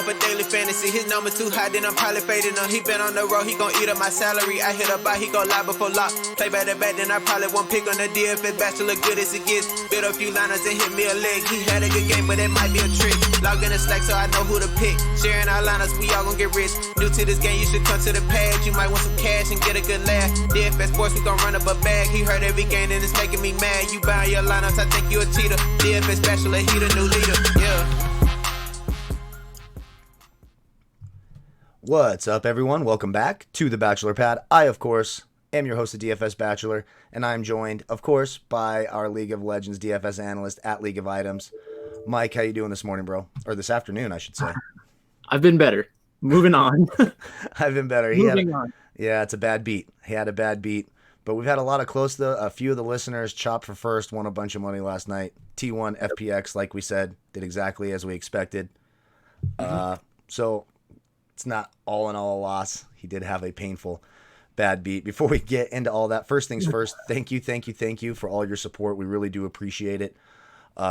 up a daily fantasy. His number too high, then I'm probably fading him. He been on the road, he gon' eat up my salary. I hit up by, he gon' lie before lock. Play back to back, then I probably won't pick on the DFS bachelor. Good as it gets. Build a few liners and hit me a leg. He had a good game, but it might be a trick. Log in the Slack so I know who to pick. Sharing our liners, we all gon' get rich. New to this game, you should come to the pad. You might want some cash and get a good laugh. DFS sports, we gon' run up a bag. He heard every game and it's making me mad. You buying your lineups, I think you a cheater. DFS bachelor, he the new leader. Yeah. What's up, everyone? Welcome back to the Bachelor Pad. I, of course, am your host of DFS Bachelor, and I'm joined, of course, by our League of Legends DFS analyst at League of Items. Mike, how you doing this morning, bro? Or this afternoon, I should say. I've been better. Moving on. I've been better. Moving on. Yeah, it's a bad beat. He had a bad beat. But we've had a lot of close, a few of the listeners chop for first, won a bunch of money last night. T1 FPX, like we said, did exactly as we expected. So it's not all in all a loss. He did have a painful bad beat. Before we get into all that, first things first, thank you for all your support. We really do appreciate it.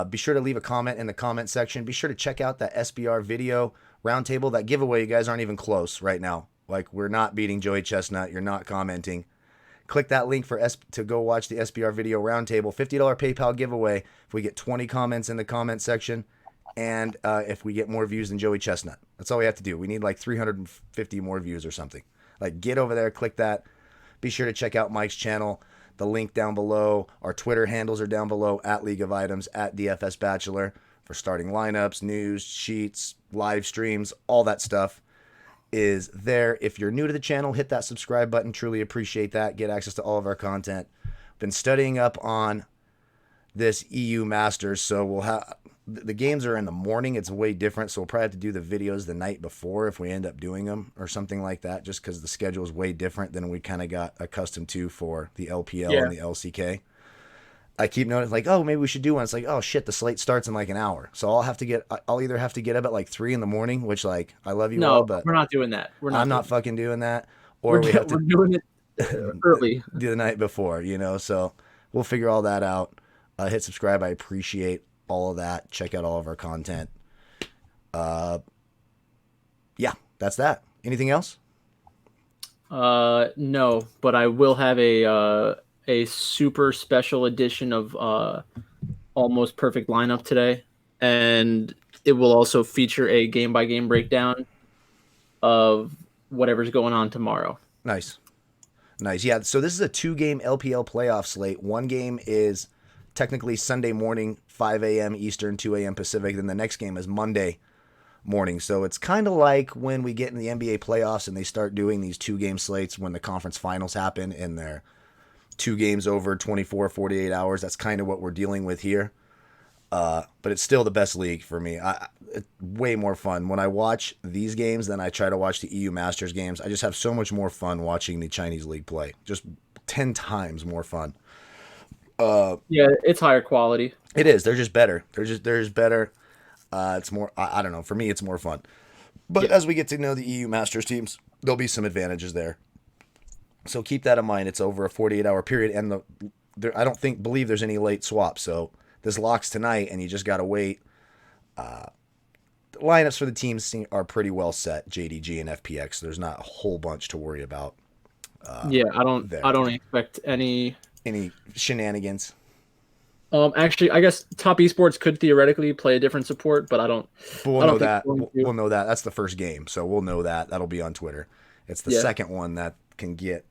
Be sure to leave a comment in the comment section. Be sure to check out that SBR video roundtable. That giveaway, you guys aren't even close right now. Like, we're not beating Joey Chestnut. You're not commenting. Click that link to go watch the SBR video roundtable. $50 PayPal giveaway if we get 20 comments in the comment section. And if we get more views than Joey Chestnut. That's all we have to do. We need like 350 more views or something. Like, get over there, click that. Be sure to check out Mike's channel. The link down below. Our Twitter handles are down below, at League of Items, at DFS Bachelor, for starting lineups, news, sheets, live streams, all that stuff is there. If you're new to the channel, hit that subscribe button. Truly appreciate that. Get access to all of our content. Been studying up on this EU Masters, so we'll have the games are in the morning. It's way different, so we'll probably have to do the videos the night before if we end up doing them or something like that, just because the schedule is way different than we kind of got accustomed to for the LPL and the LCK. I keep noticing, like, oh, maybe we should do one. It's like, oh shit, the slate starts in like an hour, so I'll either have to get up at like 3 a.m, which, like, I love you all, but we're not doing that. I'm not fucking doing that. Or we're doing it early, do the night before, so we'll figure all that out. Hit subscribe. I appreciate all of that. Check out all of our content. Yeah, that's that. Anything else? No, but I will have a super special edition of Almost Perfect Lineup today, and it will also feature a game-by-game breakdown of whatever's going on tomorrow. Nice. Yeah, so this is a 2-game LPL playoff slate. One game is technically Sunday morning, 5 a.m. Eastern, 2 a.m. Pacific. Then the next game is Monday morning. So it's kind of like when we get in the NBA playoffs and they start doing these 2-game slates when the conference finals happen and they're 2 games over 24, 48 hours. That's kind of what we're dealing with here. But it's still the best league for me. It's way more fun. When I watch these games than I try to watch the EU Masters games, I just have so much more fun watching the Chinese league play. Just 10 times more fun. Yeah, it's higher quality. It is. They're just better. They're just better. It's more, I don't know. For me, it's more fun. But as we get to know the EU Masters teams, there'll be some advantages there. So keep that in mind. It's over a 48-hour period, and I don't believe there's any late swaps. So this locks tonight, and you just got to wait. The lineups for the teams are pretty well set. JDG and FPX. There's not a whole bunch to worry about. I don't expect any shenanigans. Actually, I guess Top Esports could theoretically play a different support, but I don't. But we'll know that. We'll know that. That's the first game, so we'll know that. That'll be on Twitter. It's the second one that can get,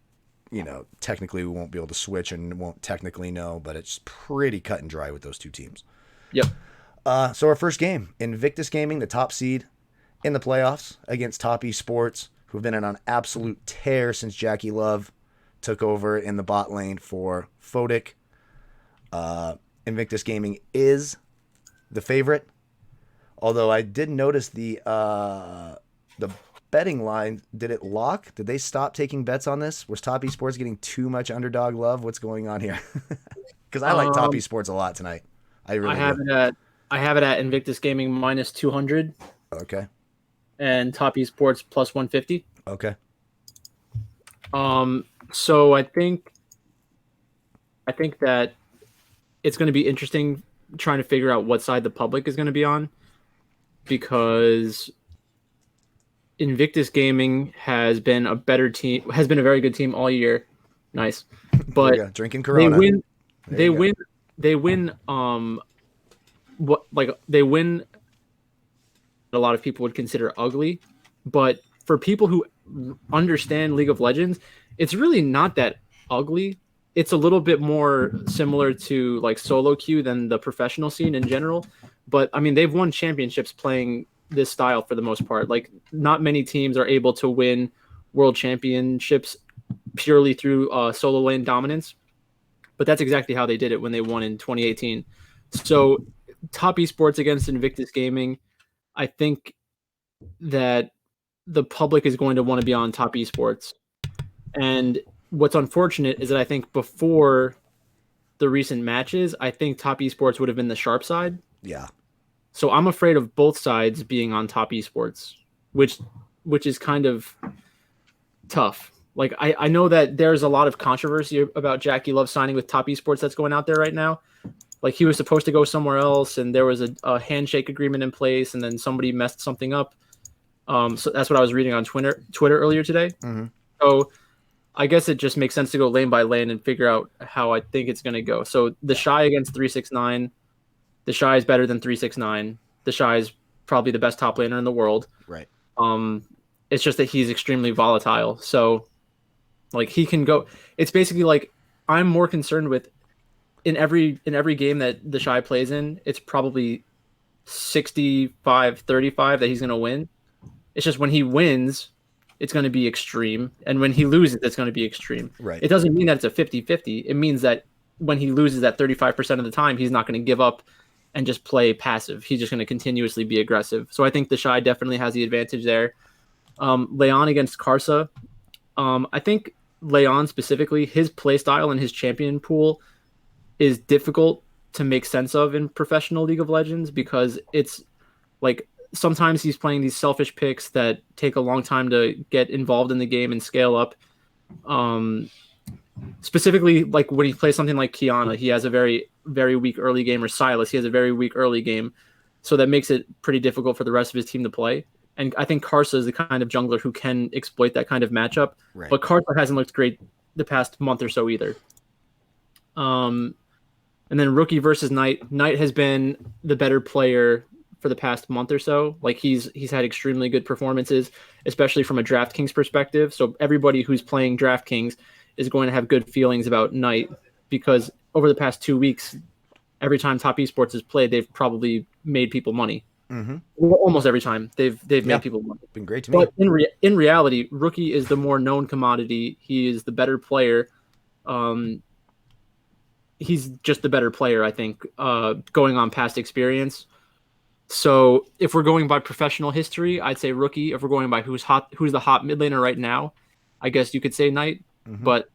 technically we won't be able to switch and won't technically know, but it's pretty cut and dry with those two teams. Yep. So our first game, Invictus Gaming, the top seed in the playoffs against Top Esports, who've been on an absolute tear since Jackie Love took over in the bot lane for Fodic. Invictus Gaming is the favorite, although I did notice the betting line. Did it lock? Did they stop taking bets on this? Was Top Esports getting too much underdog love? What's going on here? Because I like Top Esports a lot tonight. I have it at Invictus Gaming minus 200. Okay. And Top Esports plus 150. Okay. So I think that it's going to be interesting trying to figure out what side the public is going to be on, because Invictus Gaming has been a better team, has been a very good team all year. Nice. But Drinking they Corona. win There they you go. win they win they win a lot of people would consider ugly, but for people who understand League of Legends, it's really not that ugly. It's a little bit more similar to like solo queue than the professional scene in general. But I mean, they've won championships playing this style for the most part. Like, not many teams are able to win world championships purely through solo lane dominance. But that's exactly how they did it when they won in 2018. So, top esports against Invictus Gaming, I think that the public is going to want to be on top esports. And what's unfortunate is that I think before the recent matches, I think top esports would have been the sharp side. Yeah. So I'm afraid of both sides being on top esports, which is kind of tough. Like, I know that there's a lot of controversy about Jackie Love signing with top esports that's going out there right now. Like, he was supposed to go somewhere else, and there was a handshake agreement in place, and then somebody messed something up. So that's what I was reading on Twitter earlier today. Mm-hmm. So I guess it just makes sense to go lane by lane and figure out how I think it's going to go. So the Shy against 369, the Shy is better than 369. The Shy is probably the best top laner in the world. Right. It's just that he's extremely volatile. So, like, he can go. It's basically like, I'm more concerned with in every game that the Shy plays in, it's probably 65-35 that he's going to win. It's just when he wins, it's going to be extreme. And when he loses, it's going to be extreme. Right. It doesn't mean that it's a 50-50. It means that when he loses that 35% of the time, he's not going to give up and just play passive. He's just going to continuously be aggressive. So I think the Shy definitely has the advantage there. Leon against Karsa. I think Leon specifically, his playstyle and his champion pool is difficult to make sense of in professional League of Legends, because it's like sometimes he's playing these selfish picks that take a long time to get involved in the game and scale up. Specifically, like when he plays something like Kiana, he has a very, very weak early game, or Silas, he has a very weak early game. So that makes it pretty difficult for the rest of his team to play. And I think Karsa is the kind of jungler who can exploit that kind of matchup. Right. But Karsa hasn't looked great the past month or so either. And then Rookie versus Knight. Knight has been the better player for the past month or so. Like, he's had extremely good performances, especially from a Draftkings perspective. So everybody who's playing Draftkings is going to have good feelings about Knight, because over the past 2 weeks, every time Top Esports has played, they've probably made people money. Mm-hmm. Well, almost every time they've made people money. Been great to me. But in reality, Rookie is the more known commodity. He is the better player. He's just the better player, I think, going on past experience. So if we're going by professional history, I'd say Rookie. If we're going by who's the hot mid laner right now, I guess you could say Knight. Mm-hmm. But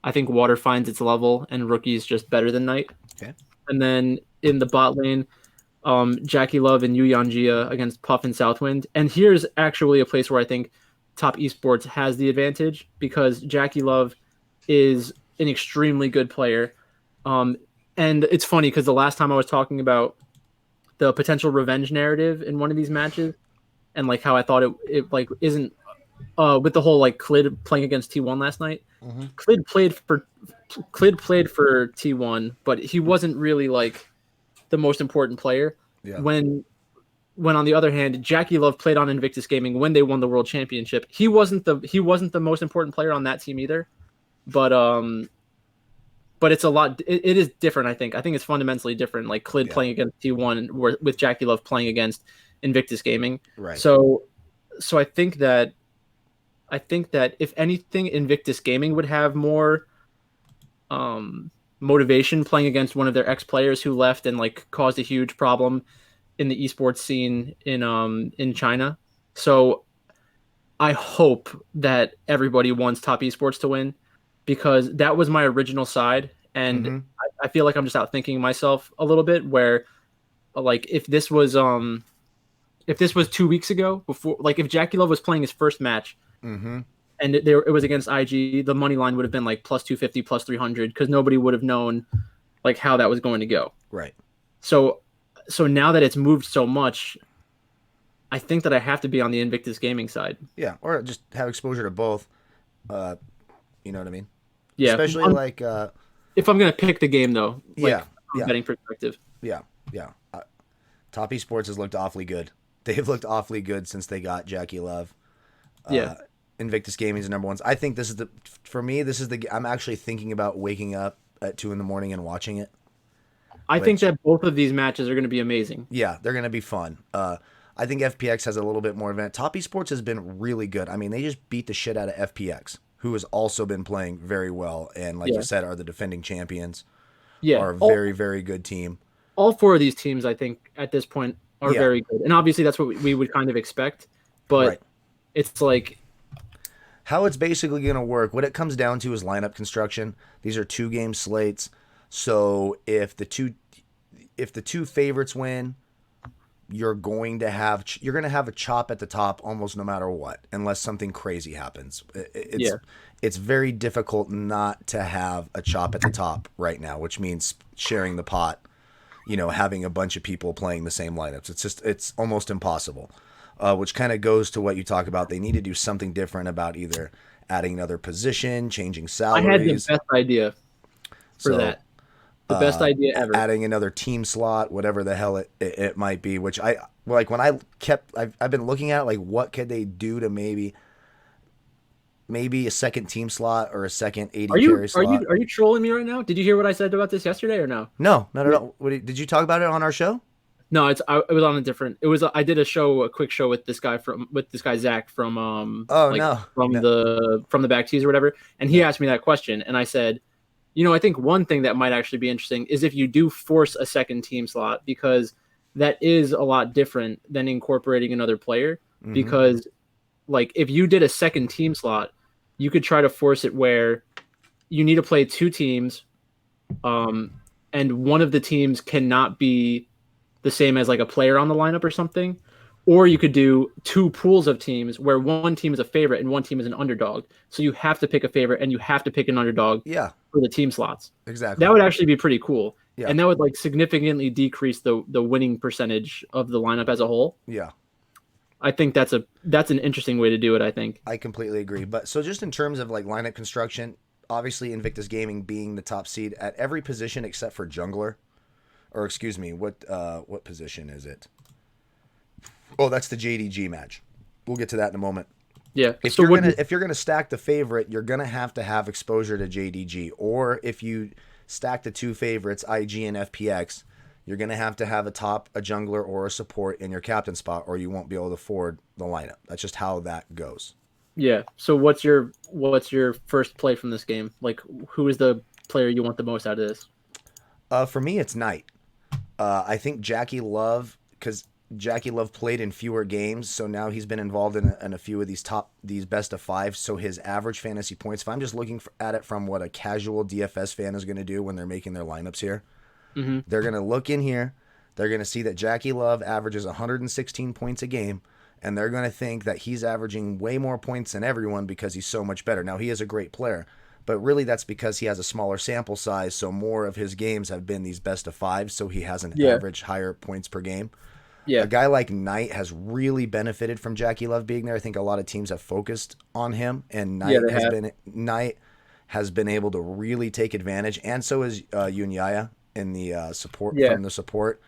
I think Water finds its level, and Rookie's just better than Knight. Okay. And then in the bot lane, Jackie Love and Yu Yanjia against Puff and Southwind. And here's actually a place where I think Top Esports has the advantage, because Jackie Love is an extremely good player. And it's funny because the last time I was talking about the potential revenge narrative in one of these matches, and like how I thought it like isn't with the whole like Clid playing against T1 last night. Mm-hmm. Clid played for T1, but he wasn't really like the most important player. Yeah. When on the other hand, Jackie Love played on Invictus Gaming when they won the world championship. He wasn't the most important player on that team either. But it's a lot. It is different. I think it's fundamentally different. Like Clid playing against T1 with Jackie Love playing against Invictus Gaming. Right. So I think that if anything, Invictus Gaming would have more motivation playing against one of their ex-players who left and like caused a huge problem in the esports scene in China. So I hope that everybody wants Top Esports to win, because that was my original side, and mm-hmm. I feel like I'm just outthinking myself a little bit, where like if this was 2 weeks ago, before, like if Jackie Love was playing his first match, mm-hmm. and it was against IG, the money line would have been like plus 250, plus 300, because nobody would have known like how that was going to go. Right. So now that it's moved so much, I think that I have to be on the Invictus Gaming side. Yeah, or just have exposure to both. You know what I mean? Yeah, Especially like, if I'm gonna pick the game though, like yeah, from a yeah, betting perspective. yeah, yeah. Top Esports has looked awfully good. They've looked awfully good since they got Jackie Love. Yeah, Invictus Gaming is the number one. I think this is for me. This is I'm actually thinking about waking up at 2 a.m. and watching it. I think Which, that both of these matches are gonna be amazing. yeah, they're gonna be fun. I think FPX has a little bit more event. Top Esports has been really good. I mean, they just beat the shit out of FPX, who has also been playing very well, and like you Yeah, said, are the defending champions. yeah. Are a very, very good team. All four of these teams, I think, at this point, are Yeah, very good, and obviously that's what we would kind of expect. But right. it's like, How it's basically going to work, what it comes down to is lineup construction. These are 2-game slates. So if the two favorites win, you're going to have a chop at the top almost no matter what, unless something crazy happens. yeah, It's very difficult not to have a chop at the top right now, which means sharing the pot, having a bunch of people playing the same lineups. It's almost impossible. Which kind of goes to what you talk about. They need to do something different about either adding another position, changing I had the salaries. best idea for So that. The best idea ever. adding another team slot, whatever the hell it might be. Which I like when I've been looking at like what could they do to maybe a second team slot or a second 80 carry slot. Are you trolling me right now? Did you hear what I said about this yesterday or no? No, not at all. Did you talk about it on our show? No, it was on a different. It was I did a quick show with this guy Zach from Oh like no, from no. the back tees or whatever, and he asked me that question, and I said, I think one thing that might actually be interesting is if you do force a second team slot, because that is a lot different than incorporating another player. Mm-hmm. Because like if you did a second team slot, you could try to force it where you need to play two teams, and one of the teams cannot be the same as like a player on the lineup or something. Or you could do two pools of teams where one team is a favorite and one team is an underdog. So you have to pick a favorite and you have to pick an underdog Yeah, for the team slots. exactly. That would actually be pretty cool. Yeah. And that would like significantly decrease the winning percentage of the lineup as a whole. Yeah. I think that's an interesting way to do it, I think. I completely agree. But so just in terms of like lineup construction, obviously Invictus Gaming being the top seed at every position except for jungler. Or excuse me, what position is it? Oh, that's the JDG match. We'll get to that in a moment. Yeah. If you're gonna stack the favorite, you're gonna have to have exposure to JDG. Or if you stack the two favorites, IG and FPX, you're gonna have to have a jungler or a support in your captain spot, or you won't be able to afford the lineup. That's just how that goes. Yeah. So what's your first play from this game? Like, who is the player you want the most out of this? For me, it's Knight. I think Jackie Love, because Jackie Love played in fewer games, so now he's been involved in a few of these best of five. So his average fantasy points, if I'm just looking at it from what a casual DFS fan is going to do when they're making their lineups here, they're going to look in here, they're going to see that Jackie Love averages 116 points a game, and they're going to think that he's averaging way more points than everyone because he's so much better. Now, he is a great player, but really that's because he has a smaller sample size, so more of his games have been these best of five, so he has an average higher points per game. Yeah. A guy like Knight has really benefited from Jackie Love being there. I think a lot of teams have focused on him, and Knight has been able to really take advantage, and so is Yunyaya in the support from the support.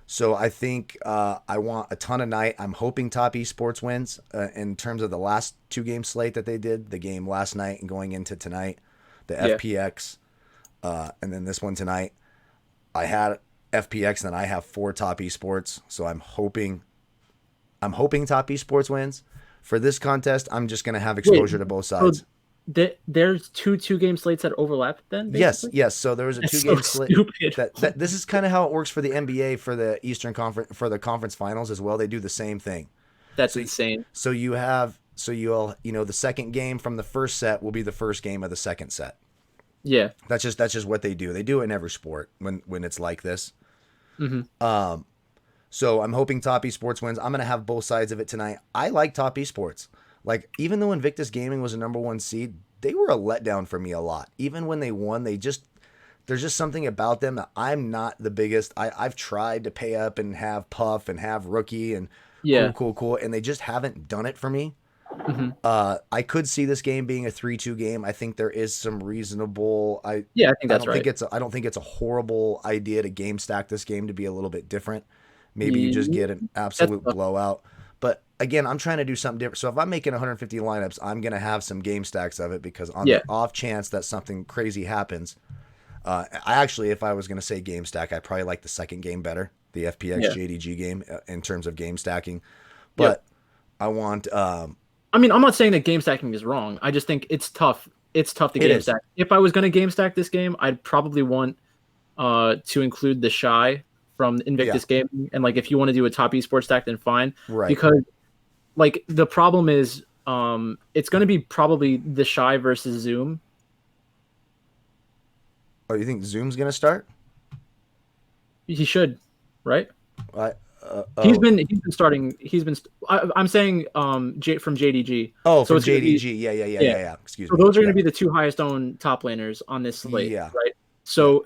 So I think I want a ton of Knight. I'm hoping Top Esports wins in terms of the last 2-game slate that they did, the game last night and going into tonight, the FPX, and then this one tonight. I had FPX, and then I have 4 Top Esports, so I'm hoping Top Esports wins. For this contest, I'm just going to have exposure to both sides. So there's two-game slates that overlap then, basically? Yes. So there was a 2-game slate. That this is kind of how it works for the NBA for the Eastern Conference, for the conference finals as well. They do the same thing. That's insane. So you'll the second game from the first set will be the first game of the second set. Yeah. That's just what they do. They do it in every sport when it's like this. Mm-hmm. So I'm hoping Top Esports wins. I'm going to have both sides of it tonight. I like Top Esports. Like, even though Invictus Gaming was a number 1 seed, they were a letdown for me a lot. Even when they won, there's just something about them that I'm not the biggest. I've tried to pay up and have Puff and have Rookie and Yeah. Cool. And they just haven't done it for me. Mm-hmm. I could see this game being a 3-2 game. I think there is some reasonable. Yeah, I think that's don't think right. I don't think it's a horrible idea to game stack this game to be a little bit different. Maybe you just Yeah, get an that's absolute tough. blowout. But again, I'm trying to do something different. So if I'm making 150 lineups, I'm gonna have some game stacks of it because on Yeah. the off chance that something crazy happens, I actually, if I was gonna say game stack, I probably like the second game better, the FPX Yeah. JDG game in terms of game stacking. Yep. But I want. I mean, I'm not saying that game stacking is wrong. I just think it's tough. It's tough to It game is. stack. If I was going to game stack this game, I'd probably want to include the Shy from Yeah. Invictus Gaming. And like, if you want to do a top esports stack, then fine. Right. Because like the problem is, it's going to be probably the Shy versus Zoom. Oh, you think Zoom's gonna start? He should, right? I, He's oh. been starting. I'm saying from JDG. Oh, So from it's gonna be, JDG. Yeah. Excuse So me. those are going Yeah. to be the two highest owned top laners on this slate, Yeah. right? Yeah. So,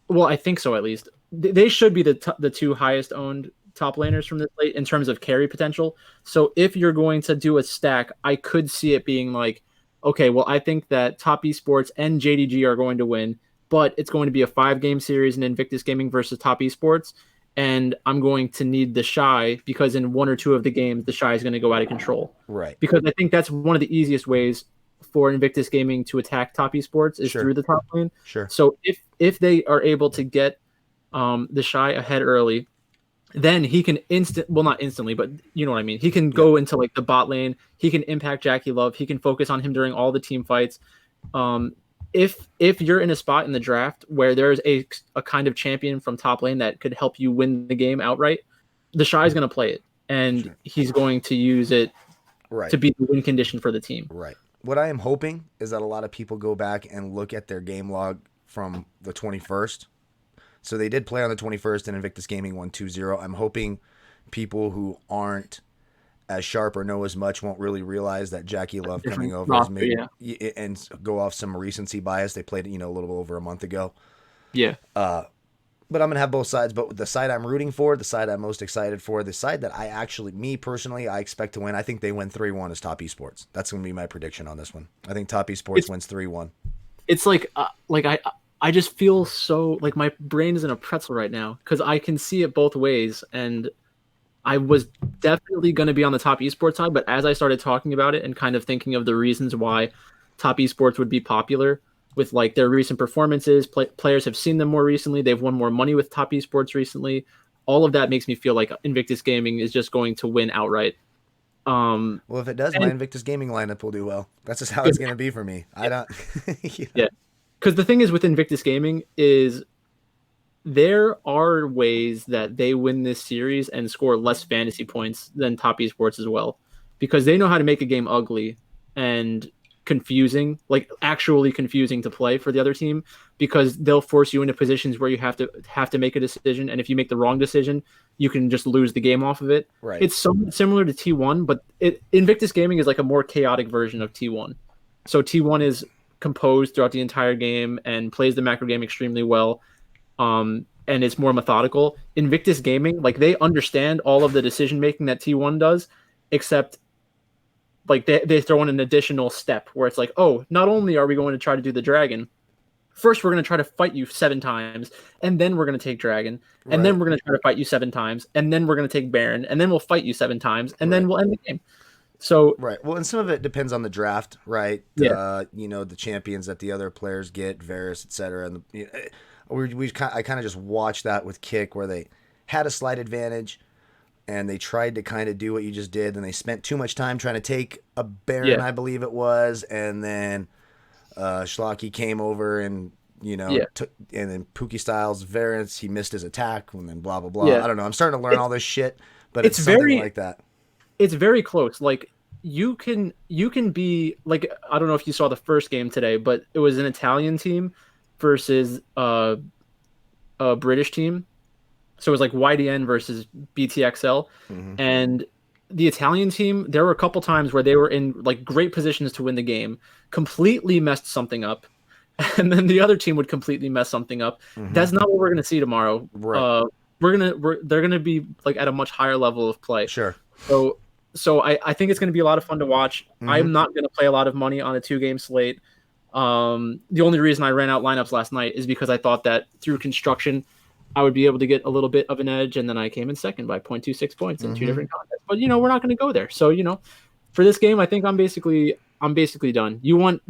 well, I think so at least. They should be the two highest owned top laners from this slate in terms of carry potential. So if you're going to do a stack, I could see it being like, okay, well, I think that Top Esports and JDG are going to win, but it's going to be a 5-game series in Invictus Gaming versus Top Esports. And I'm going to need the Shy because in one or two of the games, the Shy is going to go out of control. Right. Because I think that's one of the easiest ways for Invictus Gaming to attack Top Esports is Sure. through the top lane. Sure. So if they are able to get the Shy ahead early, then he can not instantly, but you know what I mean. He can go into like the bot lane. He can impact Jackie Love. He can focus on him during all the team fights. If you're in a spot in the draft where there's a kind of champion from top lane that could help you win the game outright, the Shy is going to play it, and he's going to use it to be the win condition for the team. Right. What I am hoping is that a lot of people go back and look at their game log from the 21st. So they did play on the 21st, and Invictus Gaming won 2-0. I'm hoping people who aren't as sharp or know as much won't really realize that Jackie Love coming over has made and go off some recency bias. They played it, a little over a month ago. Yeah. But I'm gonna have both sides. But the side I'm rooting for, the side I'm most excited for, the side that me personally, I expect to win. I think they win 3-1 is Top Esports. That's gonna be my prediction on this one. I think Top Esports wins 3-1. It's like I just feel so like my brain is in a pretzel right now because I can see it both ways, and I was definitely going to be on the Top Esports side, but as I started talking about it and kind of thinking of the reasons why Top Esports would be popular with like their recent performances, players have seen them more recently, they've won more money with Top Esports recently. All of that makes me feel like Invictus Gaming is just going to win outright. Well, if it does, my Invictus Gaming lineup will do well. That's just how it's going to be for me. I don't. Yeah. Because the thing is with Invictus Gaming is there are ways that they win this series and score less fantasy points than Top Esports as well, because they know how to make a game ugly and confusing, like actually confusing to play for the other team, because they'll force you into positions where you have to make a decision, and if you make the wrong decision, you can just lose the game off of it. Right. It's somewhat similar to T1, but Invictus Gaming is like a more chaotic version of T1. So T1 is composed throughout the entire game and plays the macro game extremely well. And it's more methodical. Invictus Gaming, like they understand all of the decision making that T1 does, except like they throw in an additional step where it's like, oh, not only are we going to try to do the dragon, first we're going to try to fight you 7 times, and then we're going to take dragon, and then we're going to try to fight you 7 times, and then we're going to take baron, and then we'll fight you 7 times, and then we'll end the game. So well, and some of it depends on the draft, right? Yeah. The champions that the other players get, Varus, etc. And I kind of just watched that with Kick, where they had a slight advantage, and they tried to kind of do what you just did, and they spent too much time trying to take a baron, I believe it was, and then Schlocky came over and took, and then Pookie Styles Varus, he missed his attack, and then blah blah blah. I don't know. I'm starting to learn all this shit, but it's something very like that. It's very close. Like you can be like, I don't know if you saw the first game today, but it was an Italian team versus a British team. So it was like YDN versus BTXL. Mm-hmm. And the Italian team, there were a couple times where they were in like great positions to win the game, completely messed something up, and then the other team would completely mess something up. Mm-hmm. That's not what we're going to see tomorrow. Right. They're gonna be like at a much higher level of play. Sure. So I think it's going to be a lot of fun to watch. I'm not going to play a lot of money on a 2-game slate. The only reason I ran out lineups last night is because I thought that through construction, I would be able to get a little bit of an edge, and then I came in second by 0.26 points in 2 different contests. But we're not going to go there. So for this game, I think I'm basically done. You want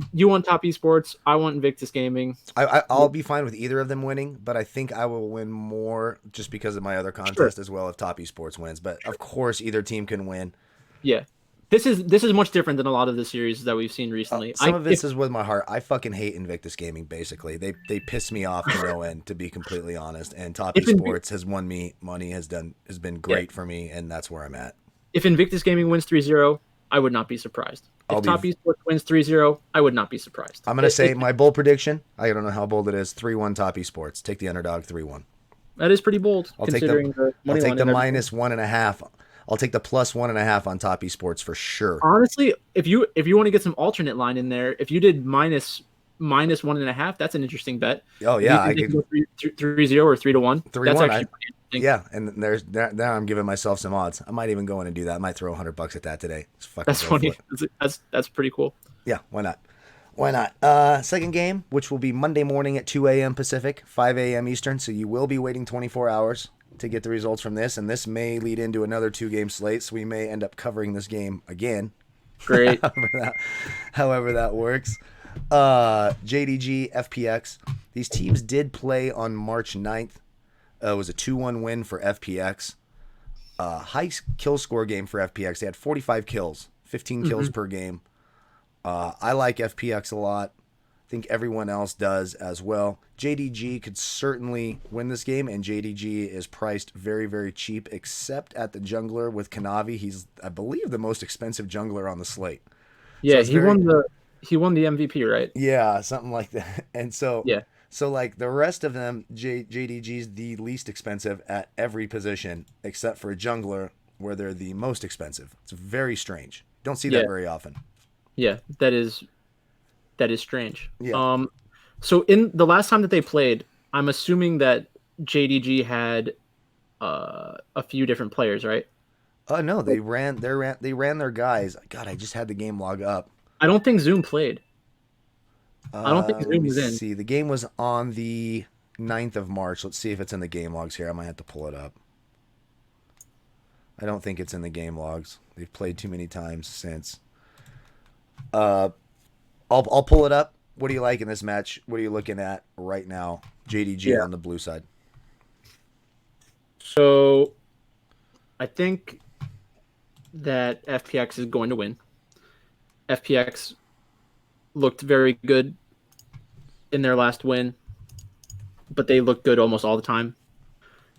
Top Esports, I want Invictus Gaming. I'll be fine with either of them winning, but I think I will win more just because of my other contest as well if Top Esports wins. But of course, either team can win. Yeah. This is much different than a lot of the series that we've seen recently. Some of this is with my heart. I fucking hate Invictus Gaming, basically. They piss me off to no end, to be completely honest. And Top Esports has won me money, has been great for me, and that's where I'm at. If Invictus Gaming wins 3-0, I would not be surprised. If Top Esports wins 3-0, I would not be surprised. I'm going to say my bold prediction, I don't know how bold it is, 3-1 Top Esports. Take the underdog 3-1. That is pretty bold. I'll take the minus 1.5. I'll take the plus 1.5 on Top Esports for sure. Honestly, if you want to get some alternate line in there, if you did minus 1.5, that's an interesting bet. Oh yeah, I could go 3-0 or 3-1. 3-1. That's actually pretty interesting. Yeah, and now I'm giving myself some odds. I might even go in and do that. I might throw $100 at that today. That's funny. That's pretty cool. Yeah, why not? Why not? Second game, which will be Monday morning at 2 a.m. Pacific, 5 a.m. Eastern. So you will be waiting 24 hours to get the results from this, and this may lead into another 2-game slate, so we may end up covering this game again. Great. however that works. JDG, FPX. These teams did play on March 9th. It was a 2-1 win for FPX. High kill score game for FPX. They had 45 kills, 15 kills per game. I like FPX a lot. I think everyone else does as well. JDG could certainly win this game, and JDG is priced very, very cheap, except at the jungler with Kanavi. He's, I believe, the most expensive jungler on the slate. Yeah, so he won the MVP, right? Yeah, something like that. And so, yeah. So like the rest of them, JDG's the least expensive at every position, except for a jungler, where they're the most expensive. It's very strange. Don't see that very often. Yeah, that is strange. Yeah. So in the last time that they played, I'm assuming that JDG had a few different players, right? No, they ran their guys. God, I just had the game log up. I don't think Zoom played. I don't think Zoom was in. See, the game was on the 9th of March. Let's see if it's in the game logs here. I might have to pull it up. I don't think it's in the game logs. They've played too many times since. I'll pull it up. What do you like in this match? What are you looking at right now? JDG on the blue side. So, I think that FPX is going to win. FPX looked very good in their last win, but they look good almost all the time.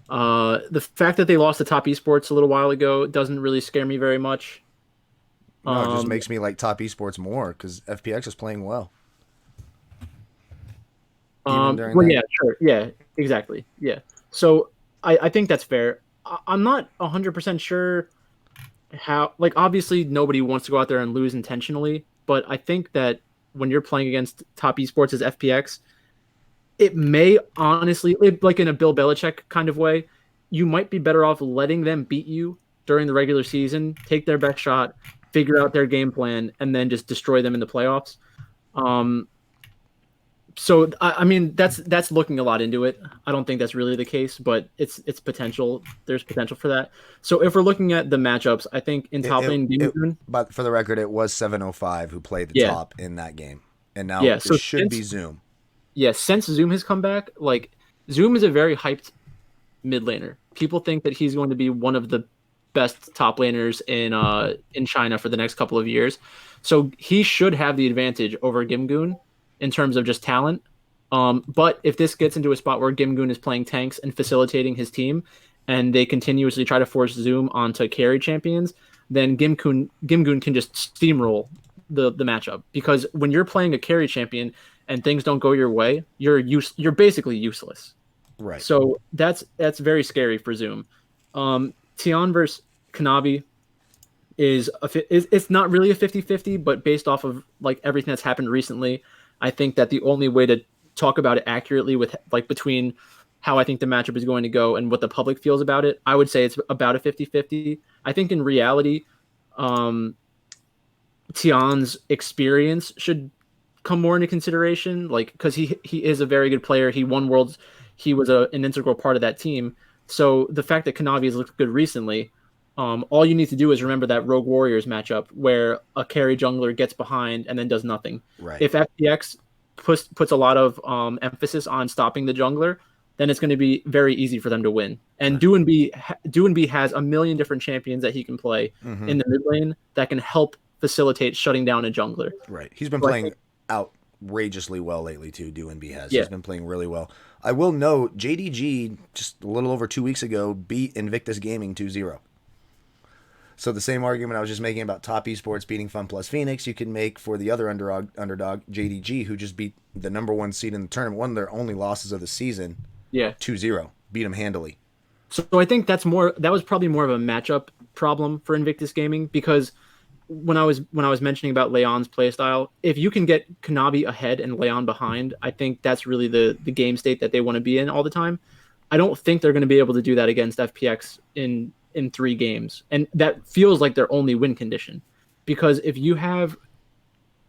The fact that they lost to Top Esports a little while ago doesn't really scare me very much. No, it just makes me like Top Esports more because FPX is playing well. Yeah, sure. Yeah, exactly. Yeah. So I think that's fair. I'm not 100% sure how, like, obviously nobody wants to go out there and lose intentionally, but I think that when you're playing against Top Esports as FPX, it may honestly, like in a Bill Belichick kind of way, you might be better off letting them beat you during the regular season, take their best shot, figure out their game plan, and then just destroy them in the playoffs. So I mean that's looking a lot into it. I don't think that's really the case, but it's potential. There's potential for that. So if we're looking at the matchups, I think in top lane, but for the record, it was 705 who played the top in that game, and now it should be Zoom. Yeah, since Zoom has come back, like Zoom is a very hyped mid laner. People think that he's going to be one of the best top laners in China for the next couple of years. So he should have the advantage over Gimgoon in terms of just talent. But if this gets into a spot where Gimgoon is playing tanks and facilitating his team, and they continuously try to force Zoom onto carry champions, then Gimgoon can just steamroll the matchup. Because when you're playing a carry champion and things don't go your way, you're basically useless. Right. So that's very scary for Zoom. Tian versus Kanavi is it's not really a 50-50, but based off of like everything that's happened recently, I think that the only way to talk about it accurately with like between how I think the matchup is going to go and what the public feels about it, I would say it's about a 50-50. I think in reality, Tian's experience should come more into consideration, like because he is a very good player. He won worlds. He was an integral part of that team. So the fact that Kanavi has looked good recently, all you need to do is remember that Rogue Warriors matchup where a carry jungler gets behind and then does nothing. Right. If FPX puts a lot of emphasis on stopping the jungler, then it's going to be very easy for them to win. And right. Doinb has a million different champions that he can play in the mid lane that can help facilitate shutting down a jungler. Right. He's been playing outrageously well lately too. Doinb has. Yeah. He's been playing really well. I will note JDG just a little over 2 weeks ago beat Invictus Gaming 2-0. So the same argument I was just making about top esports beating Fun Plus Phoenix, you can make for the other underdog JDG, who just beat the number 1 seed in the tournament, one of their only losses of the season. Yeah, 2-0, beat him handily. So I think that was probably more of a matchup problem for Invictus Gaming, because when I was mentioning about Leon's playstyle, if you can get Kanavi ahead and Leon behind, I think that's really the game state that they want to be in all the time. I don't think they're going to be able to do that against FPX in 3 games, and that feels like their only win condition, because if you have,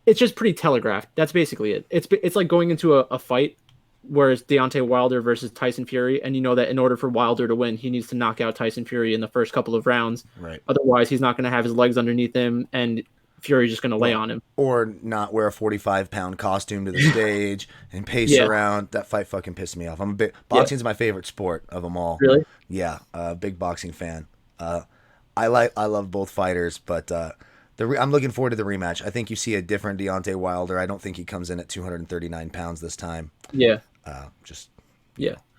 it's just pretty telegraphed. That's basically it. It's like going into a fight where it's Deontay Wilder versus Tyson Fury, and you know that in order for Wilder to win, he needs to knock out Tyson Fury in the first couple of rounds. Right. Otherwise, he's not going to have his legs underneath him, and Fury's just going to lay on him. Or not wear a 45-pound costume to the stage and pace around. That fight fucking pissed me off. Boxing's my favorite sport of them all. Really? Yeah, big boxing fan. I love both fighters, but I'm looking forward to the rematch. I think you see a different Deontay Wilder. I don't think he comes in at 239 pounds this time. Yeah.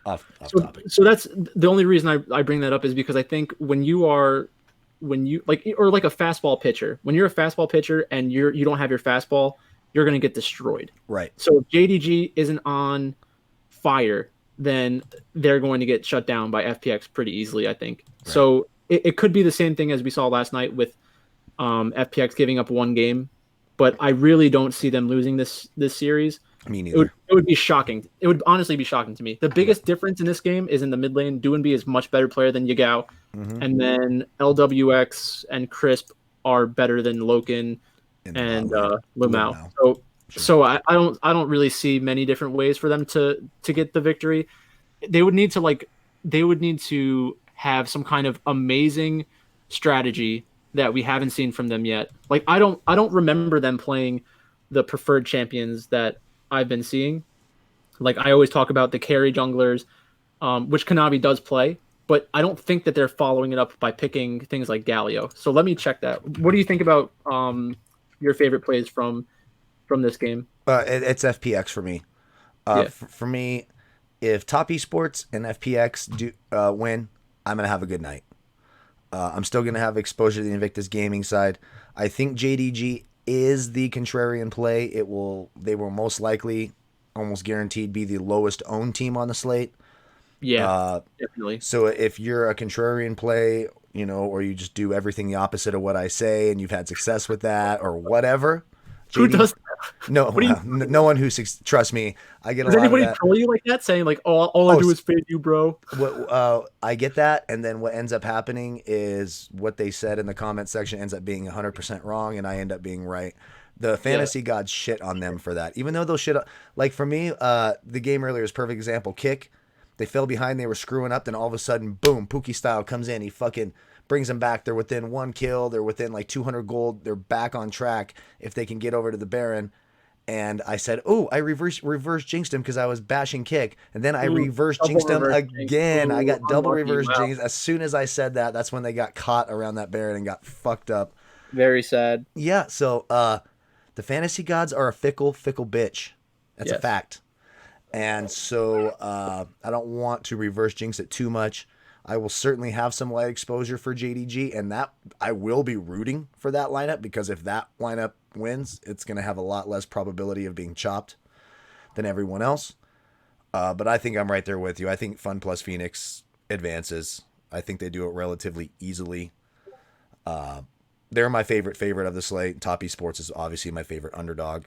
Off topic. So that's the only reason I bring that up, is because I think when you like a fastball pitcher, when you're a fastball pitcher and you don't have your fastball, you're going to get destroyed. Right. So if JDG isn't on fire, then they're going to get shut down by FPX pretty easily, I think. Right. So it could be the same thing as we saw last night with FPX giving up 1 game, but I really don't see them losing this series. Me neither. It would be shocking. It would honestly be shocking to me. The biggest difference in this game is in the mid lane. Doinb is much better player than Yagao, and then LWX and Crisp are better than Loken and Lumao. So I don't really see many different ways for them to get the victory. They would need to have some kind of amazing strategy that we haven't seen from them yet. Like I don't remember them playing the preferred champions that I've been seeing. Like I always talk about the carry junglers, which Kanavi does play, but I don't think that they're following it up by picking things like Galio. So let me check that. What do you think about your favorite plays from this game? It's FPX for me. For me, if Top Esports and FPX do win, I'm gonna have a good night. I'm still gonna have exposure to the Invictus Gaming side. I think JDG is the contrarian play. They will most likely, almost guaranteed, be the lowest owned team on the slate. Yeah, definitely. So if you're a contrarian play, or you just do everything the opposite of what I say and you've had success with that or whatever. Who does that? No, no one who trust me. I get a lot of that. Does anybody troll you like that, saying like, all I do is fade you, bro? I get that, and then what ends up happening is what they said in the comment section ends up being 100% wrong, and I end up being right. The fantasy gods shit on them for that, even though they'll shit. Like for me, the game earlier is a perfect example. Kick, they fell behind, they were screwing up, then all of a sudden, boom, Pookie style comes in, he fucking brings them back. They're within 1 kill. They're within like 200 gold. They're back on track if they can get over to the Baron. And I said, "Oh, I reverse jinxed him because I was bashing Kick, and then I reverse jinxed him again. I got double reverse jinx." As soon as I said that, that's when they got caught around that Baron and got fucked up. Very sad. Yeah. So the fantasy gods are a fickle bitch. That's a fact. And so I don't want to reverse jinx it too much. I will certainly have some light exposure for JDG, and that I will be rooting for that lineup, because if that lineup wins, it's going to have a lot less probability of being chopped than everyone else. But I think I'm right there with you. I think Fun Plus Phoenix advances. I think they do it relatively easily. They're my favorite of the slate. Top Esports is obviously my favorite underdog.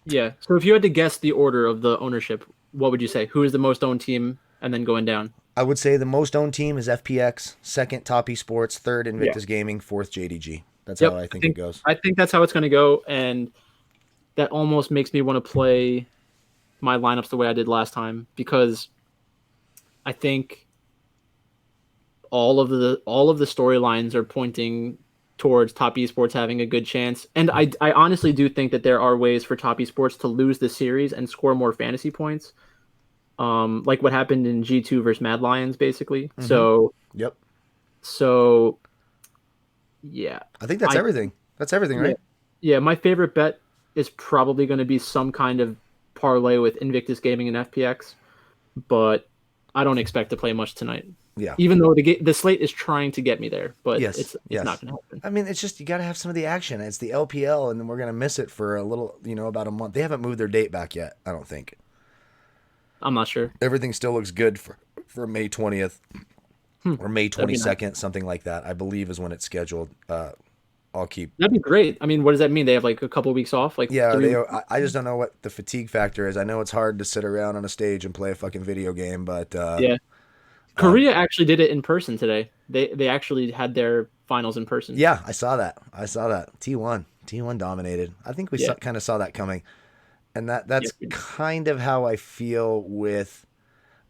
Yeah. So if you had to guess the order of the ownership, what would you say? Who is the most owned team and then going down. I would say the most owned team is FPX, second Top Esports, third Invictus Gaming, fourth JDG. That's how I think it goes. I think that's how it's going to go, and that almost makes me want to play my lineups the way I did last time, because I think all of the storylines are pointing towards Top Esports having a good chance. And I honestly do think that there are ways for Top Esports to lose the series and score more fantasy points. Like what happened in G2 versus Mad Lions, basically. Mm-hmm. So yeah. I think that's everything. That's everything, right? Yeah, my favorite bet is probably going to be some kind of parlay with Invictus Gaming and FPX, but I don't expect to play much tonight. Yeah. Even though the slate is trying to get me there, but it's not going to happen. I mean, it's just you got to have some of the action. It's the LPL, and then we're going to miss it for a little, about a month. They haven't moved their date back yet, I don't think. I'm not sure. Everything still looks good for May 20th or May 22nd, something like that, I believe is when it's scheduled. I'll keep. That'd be great. I mean, what does that mean? They have like a couple of weeks off? Like I just don't know what the fatigue factor is. I know it's hard to sit around on a stage and play a fucking video game, but Korea actually did it in person today. They actually had their finals in person. Yeah, I saw that. T1 dominated. I think we kind of saw that coming, and that's kind of how I feel with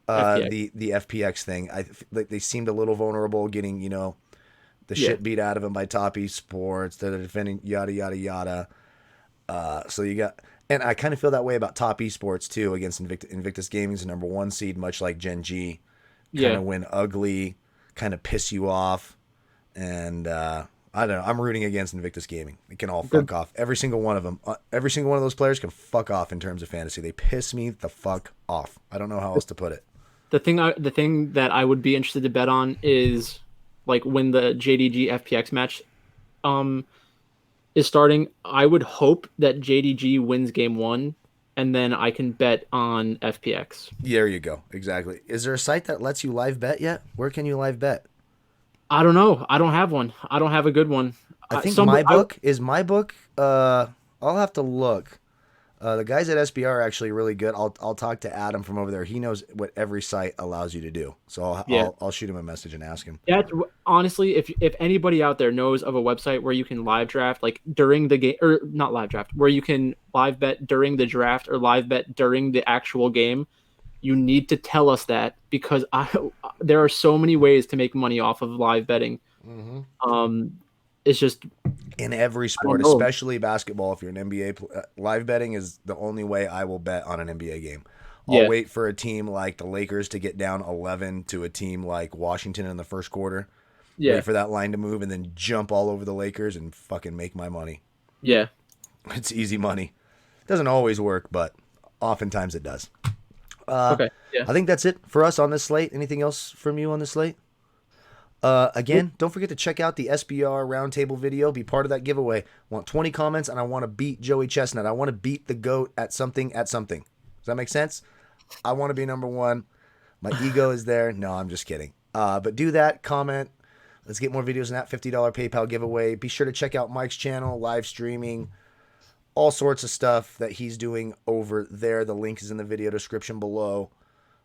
the FPX thing. They seemed a little vulnerable, getting the shit beat out of them by Top Esports. They're defending yada yada yada. So you got, and I kind of feel that way about Top Esports too against Invictus Gaming's the number 1 seed, much like Gen G. Kind of win ugly, kind of piss you off, and I don't know. I'm rooting against Invictus Gaming. They can all fuck off. Every single one of them. Every single one of those players can fuck off in terms of fantasy. They piss me the fuck off. I don't know how else to put it. The thing that I would be interested to bet on is like when the JDG FPX match is starting. I would hope that JDG wins game 1. And then I can bet on FPX. There you go. Exactly. Is there a site that lets you live bet yet? Where can you live bet? I don't know. I don't have one. I don't have a good one. I think MyBook. I'll have to look. The guys at SBR are actually really good. I'll talk to Adam from over there. He knows what every site allows you to do. So I'll shoot him a message and ask him. Yeah, honestly, if anybody out there knows of a website where you can live draft like during the game, or not live draft, where you can live bet during the draft or live bet during the actual game, you need to tell us that, because there are so many ways to make money off of live betting. Mm-hmm. It's just in every sport, especially basketball. If you're an NBA, live betting is the only way I will bet on an NBA game. I'll wait for a team like the Lakers to get down 11 to a team like Washington in the first quarter. Wait for that line to move and then jump all over the Lakers and fucking make my money. Yeah. It's easy money. Doesn't always work, but oftentimes it does. Okay. Yeah. I think that's it for us on this slate. Anything else from you on this slate? Again, don't forget to check out the SBR roundtable video. Be part of that giveaway. I want 20 comments, and I want to beat Joey Chestnut. I want to beat the GOAT at something. Does that make sense? I want to be number 1. My ego is there. No, I'm just kidding. But do that. Comment. Let's get more videos on that $50 PayPal giveaway. Be sure to check out Mike's channel, live streaming, all sorts of stuff that he's doing over there. The link is in the video description below.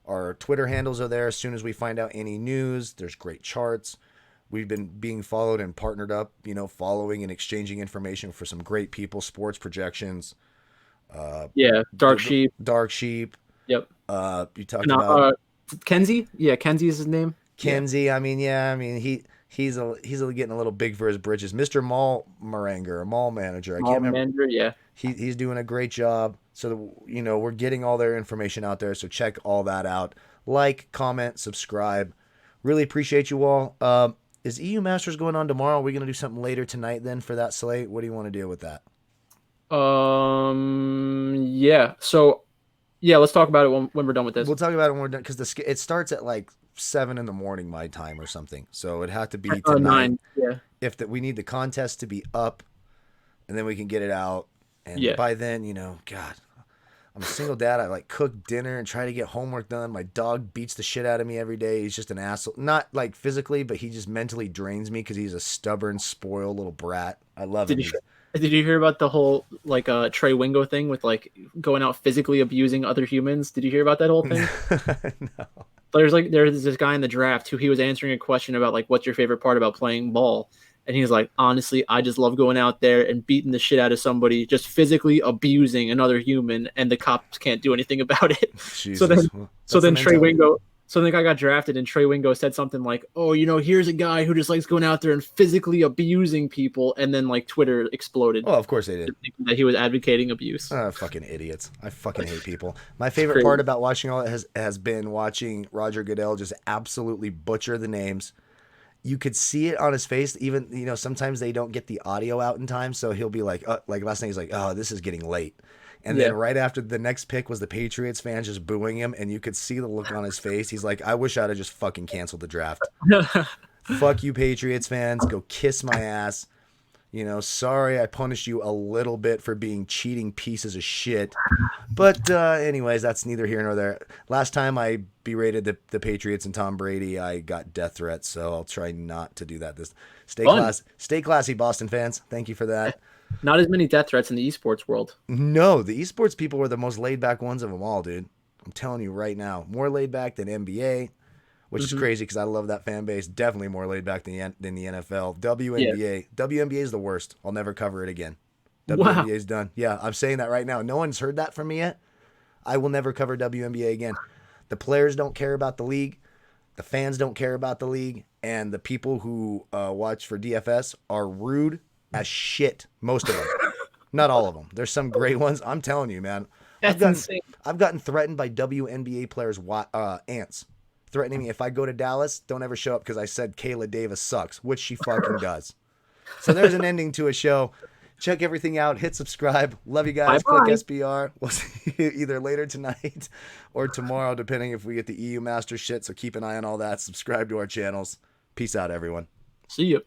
Our Twitter handles are there. As soon as we find out any news, there's great charts. We've been being followed and partnered up, following and exchanging information for some great people, sports projections. Dark Sheep. Yep. You talked about Kenzie? Yeah, Kenzie is his name. Kenzie, yeah. He's getting a little big for his britches. Mr. Mall Manager. I can't remember. Yeah. He's doing a great job. So, we're getting all their information out there. So check all that out. Like, comment, subscribe. Really appreciate you all. Is EU Masters going on tomorrow? Are we going to do something later tonight then for that slate? What do you want to do with that? Yeah. So, let's talk about it when we're done with this. We'll talk about it when we're done, because it starts at like 7 in the morning my time or something. So it'd have to be tonight. 9. Yeah. We need the contest to be up, and then we can get it out. And by then, God, I'm a single dad. I cook dinner and try to get homework done. My dog beats the shit out of me every day. He's just an asshole. Not physically, but he just mentally drains me because he's a stubborn, spoiled little brat. I love him. Did you hear about the whole like Trey Wingo thing with like going out physically abusing other humans? Did you hear about that whole thing? No. There's this guy in the draft who he was answering a question about like what's your favorite part about playing ball, and he was like, honestly, I just love going out there and beating the shit out of somebody, just physically abusing another human, and the cops can't do anything about it. Jesus. So then Well, so that's the then Trey mentality. Wingo so the guy got drafted, and Trey Wingo said something like, "Oh, here's a guy who just likes going out there and physically abusing people," and then like Twitter exploded Oh, of course they did. thinking that he was advocating abuse. Fucking idiots. I fucking hate people. My It's favorite crazy. part about watching all it has been watching Roger Goodell just absolutely butcher the names. You could see it on his face. Even, sometimes they don't get the audio out in time. So he'll be like last night, he's like, oh, this is getting late. And then Yeah. right after the next pick was the Patriots fans just booing him. And you could see the look on his face. He's like, I wish I'd have just fucking canceled the draft. Fuck you, Patriots fans. Go kiss my ass. Sorry I punished you a little bit for being cheating pieces of shit. But anyways, that's neither here nor there. Last time I berated the Patriots and Tom Brady, I got death threats, so I'll try not to do that. Fun. Stay classy, Boston fans. Thank you for that. Not as many death threats in the esports world. No, the esports people were the most laid back ones of them all, dude. I'm telling you right now, more laid back than NBA, which is crazy because I love that fan base. Definitely more laid back than the NFL. WNBA is the worst. I'll never cover it again. Wow. WNBA is done. Yeah, I'm saying that right now. No one's heard that from me yet. I will never cover WNBA again. The players don't care about the league. The fans don't care about the league. And the people who watch for DFS are rude as shit. Most of them. Not all of them. There's some great ones. I'm telling you, man. That's insane. I've gotten threatened by WNBA players' aunts. Threatening me, if I go to Dallas, don't ever show up because I said Kayla Davis sucks, which she fucking does. So there's an ending to a show. Check everything out. Hit subscribe. Love you guys. Bye-bye. Click SBR. We'll see you either later tonight or tomorrow, depending if we get the EU Master shit. So keep an eye on all that. Subscribe to our channels. Peace out, everyone. See you.